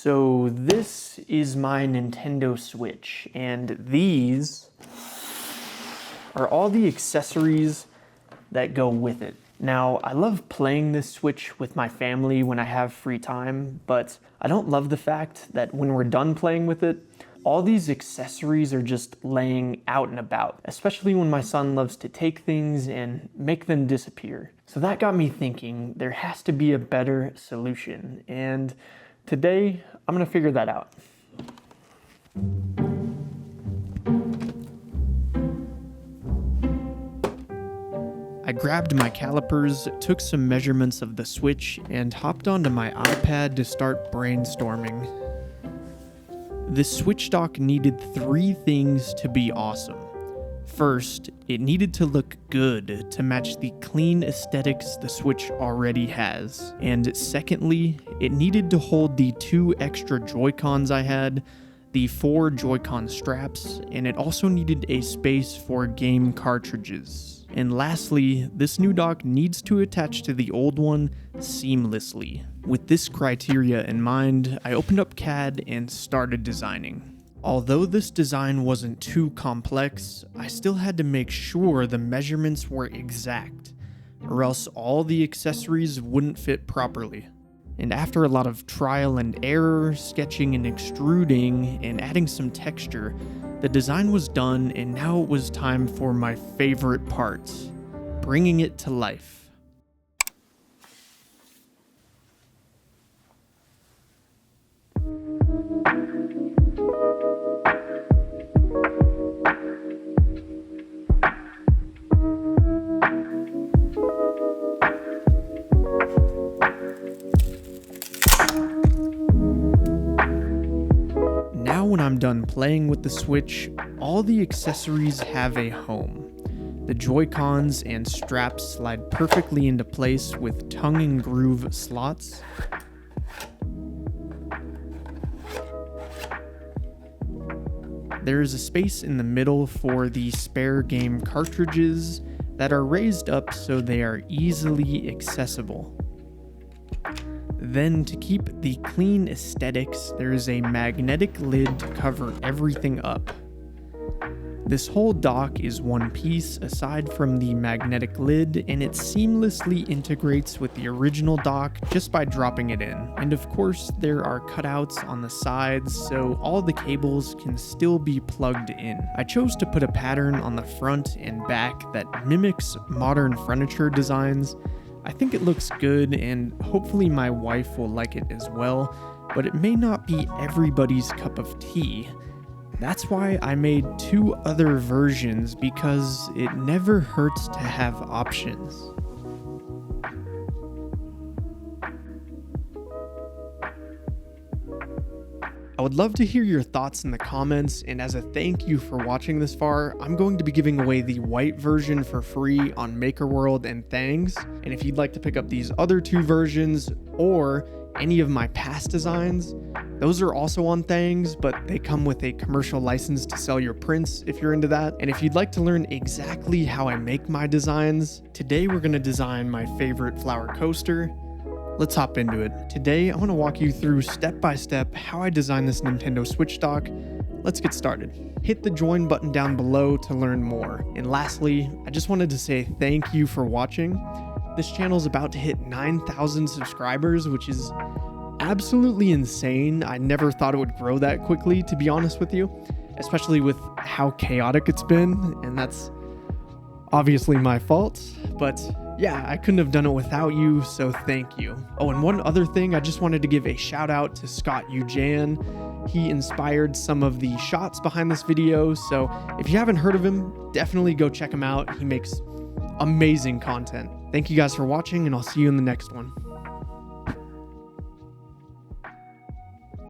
So this is my Nintendo Switch, and these are all the accessories that go with it. Now, I love playing this Switch with my family when I have free time, but I don't love the fact that when we're done playing with it, all these accessories are just laying out and about, especially when my son loves to take things and make them disappear. So that got me thinking there has to be a better solution, and today, I'm gonna figure that out. I grabbed my calipers, took some measurements of the Switch, and hopped onto my iPad to start brainstorming. The Switch dock needed 3 things to be awesome. First, it needed to look good to match the clean aesthetics the Switch already has. And secondly, it needed to hold the 2 extra Joy-Cons I had, the 4 Joy-Con straps, and it also needed a space for game cartridges. And lastly, this new dock needs to attach to the old one seamlessly. With this criteria in mind, I opened up CAD and started designing. Although this design wasn't too complex, I still had to make sure the measurements were exact, or else all the accessories wouldn't fit properly. And after a lot of trial and error, sketching and extruding, and adding some texture, the design was done, and now it was time for my favorite part, bringing it to life. When I'm done playing with the Switch, all the accessories have a home. The Joy-Cons and straps slide perfectly into place with tongue and groove slots. There is a space in the middle for the spare game cartridges that are raised up so they are easily accessible. Then, to keep the clean aesthetics, there is a magnetic lid to cover everything up. This whole dock is one piece aside from the magnetic lid, and it seamlessly integrates with the original dock just by dropping it in. And of course, there are cutouts on the sides, so all the cables can still be plugged in. I chose to put a pattern on the front and back that mimics modern furniture designs. I think it looks good, and hopefully my wife will like it as well, but it may not be everybody's cup of tea. That's why I made 2 other versions, because it never hurts to have options. I would love to hear your thoughts in the comments, and as a thank you for watching this far, I'm going to be giving away the white version for free on MakerWorld and Thangs. And if you'd like to pick up these other 2 versions or any of my past designs, those are also on Thangs, but they come with a commercial license to sell your prints if you're into that. And if you'd like to learn exactly how I make my designs, today we're going to design my favorite flower coaster. Let's hop into it. Today, I want to walk you through step by step how I designed this Nintendo Switch dock. Let's get started. Hit the join button down below to learn more. And lastly, I just wanted to say thank you for watching. This channel is about to hit 9,000 subscribers, which is absolutely insane. I never thought it would grow that quickly, to be honest with you, especially with how chaotic it's been, and that's obviously my fault, but yeah, I couldn't have done it without you, so thank you. Oh, and one other thing, I just wanted to give a shout out to Scott Ujan. He inspired some of the shots behind this video, so if you haven't heard of him, definitely go check him out. He makes amazing content. Thank you guys for watching, and I'll see you in the next one.